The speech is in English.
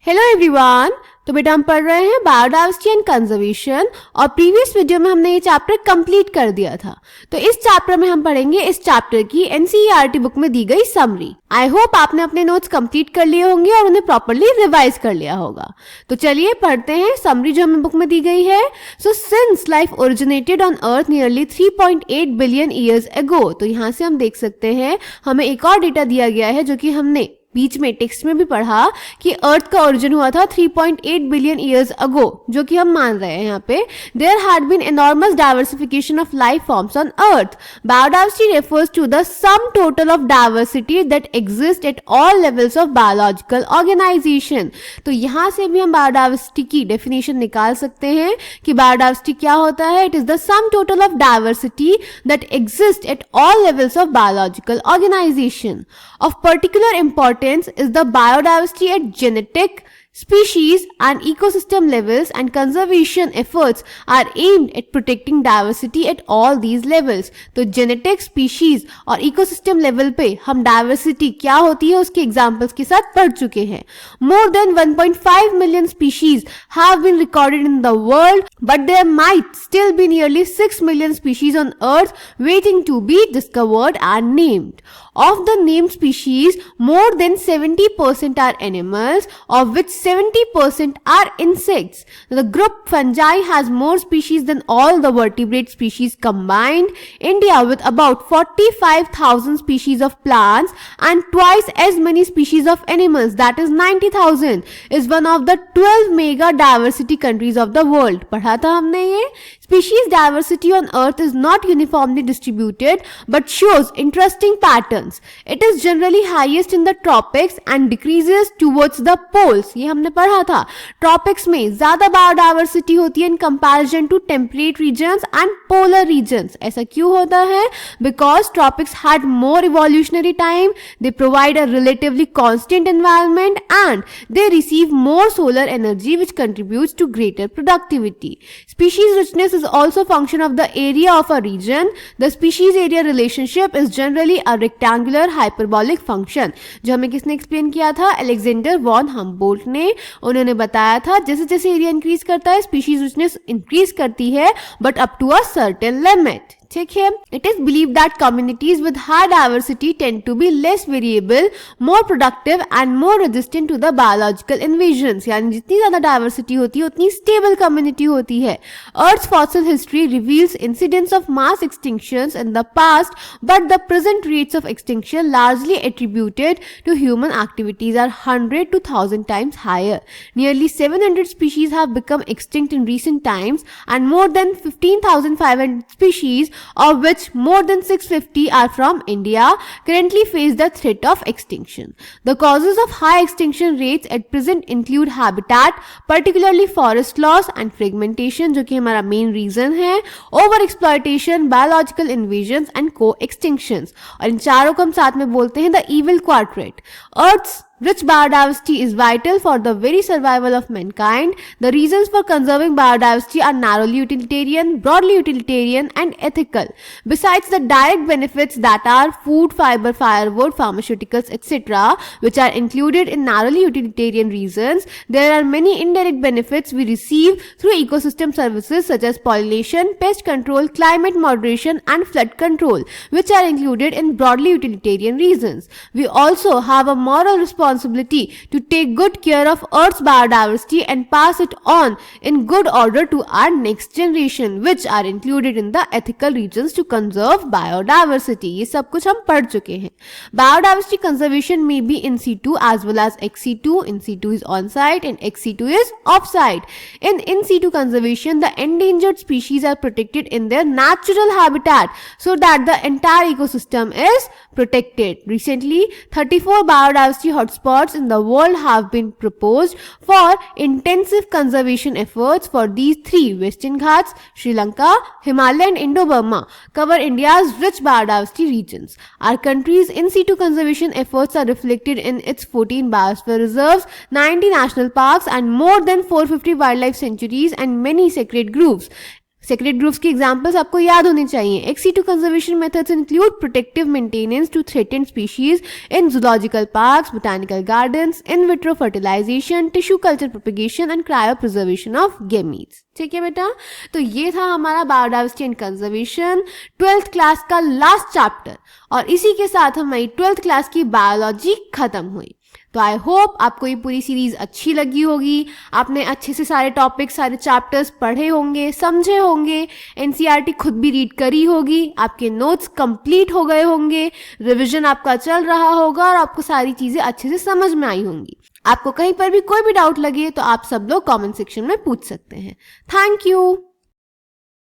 Hello everyone. तो बेटा हम पढ़ रहे हैं बायोडाइवर्सिटी एंड कंजर्वेशन और प्रीवियस वीडियो में हमने ये चैप्टर कंप्लीट कर दिया था। तो इस चैप्टर में हम पढ़ेंगे इस चैप्टर की एनसीईआरटी बुक में दी गई समरी। आई होप आपने अपने नोट्स कंप्लीट कर लिए होंगे और उन्हें प्रॉपर्ली रिवाइज कर लिया होगा। तो चलिए पढ़ते हैं समरी जो हमें बुक में दी गई है। So since life originated on earth nearly 3.8 billion years ago, तो यहाँ से हम देख सकते हैं हमें एक और डेटा दिया गया है जो कि हमने बीच में टेक्स्ट में भी पढ़ा कि अर्थ का ओरिजिन हुआ था 3.8 बिलियन ईयर्स अगो, जो कि हम मान रहे हैं यहाँ पे। There had been enormous diversification of life forms on earth. Biodiversity refers to the sum total of diversity that exist at all levels of biological organization. तो यहाँ से भी हम बायोडाइवर्सिटी की डेफिनेशन निकाल सकते हैं कि बायोडाइवर्सिटी क्या होता है। It is the sum total of diversity that exist at all levels of biological organization. Of particular importance is the biodiversity at genetic, species and ecosystem levels, and conservation efforts are aimed at protecting diversity at all these levels. तो genetic, species और ecosystem level पे हम diversity क्या होती है उसके examples के साथ पढ़ चुके हैं। More than 1.5 million species have been recorded in the world, but there might still be nearly 6 million species on earth waiting to be discovered and named. Of the named species, more than 70% are animals, of which 70% are insects. The group fungi has more species than all the vertebrate species combined. India, with about 45,000 species of plants and twice as many species of animals, that is 90,000, is one of the 12 mega diversity countries of the world. पढ़ा था हमने ये। Species diversity on earth is not uniformly distributed but shows interesting patterns. It is generally highest in the tropics and decreases towards the poles. ये हमने पढ़ा था। Tropics में ज्यादा biodiversity होती है in comparison to temperate regions and polar regions. ऐसा क्यों होता है? Because tropics had more evolutionary time, they provide a relatively constant environment, and they receive more solar energy which contributes to greater productivity. Species richness is also a function of the area of a region. The species area relationship is generally a rectangular hyperbolic function. जो हमें किसने explain किया था? Alexander von Humboldt ने। उन्होंने बताया था जैसे जैसे एरिया इंक्रीज करता है स्पीशीज रिचनेस इंक्रीज करती है but up to a certain limit. ठीक है। It is believe that communities with high diversity tend to be less variable, more productive and more resistant to the biological invasions. यानी जितनी ज्यादा diversity होती है उतनी स्टेबल कम्युनिटी होती है। Earth fossil history reveals incidents of mass extinctions in the past, but the present rates of extinction largely attributed to human activities are 100 to 1000 times higher. Nearly 700 species have become extinct in recent times, and more than 15,500 species, of which more than 650 are from India, currently face the threat of extinction. The causes of high extinction rates at present include habitat, particularly forest loss and fragmentation, जो कि हमारा main reason है, over exploitation, biological invasions and co-extinctions. और इन चारों को हम साथ में बोलते हैं the evil quadrant. Earth's rich biodiversity is vital for the very survival of mankind. The reasons for conserving biodiversity are narrowly utilitarian, broadly utilitarian, and ethical. Besides the direct benefits that are food, fiber, firewood, pharmaceuticals, etc., which are included in narrowly utilitarian reasons, there are many indirect benefits we receive through ecosystem services such as pollination, pest control, climate moderation, and flood control, which are included in broadly utilitarian reasons. We also have a moral responsibility to take good care of Earth's biodiversity and pass it on in good order to our next generation, which are included in the ethical regions to conserve biodiversity. ये सब कुछ हम पढ़ चुके हैं। Biodiversity conservation may be in situ as well as ex situ. In situ is on site and ex situ is off site. In situ conservation, the endangered species are protected in their natural habitat so that the entire ecosystem is protected. Recently, 34 biodiversity hotspots in the world have been proposed for intensive conservation efforts for these three: Western Ghats, Sri Lanka, Himalaya and Indo-Burma cover India's rich biodiversity regions. Our country's in situ conservation efforts are reflected in its 14 biosphere reserves, 90 national parks and more than 450 wildlife sanctuaries and many sacred groves. Sacred groups की examples आपको याद होने चाहिए। ex situ conservation methods include protective maintenance to threatened species in zoological parks, botanical gardens, in vitro fertilization, tissue culture propagation and cryopreservation of gametes। ठीक है बेटा, तो ये था हमारा biodiversity and conservation 12th class का लास्ट चैप्टर, और इसी के साथ हमारी 12th क्लास की बायोलॉजी खत्म हुई। तो आई होप आपको ये पूरी सीरीज अच्छी लगी होगी, आपने अच्छे से सारे टॉपिक्स, सारे चैप्टर्स पढ़े होंगे, समझे होंगे, एनसीईआरटी खुद भी रीड करी होगी, आपके नोट्स कंप्लीट हो गए होंगे, रिवीजन आपका चल रहा होगा और आपको सारी चीजें अच्छे से समझ में आई होंगी। आपको कहीं पर भी कोई भी डाउट लगे तो आप सब लोग कमेंट सेक्शन में पूछ सकते हैं। Thank you.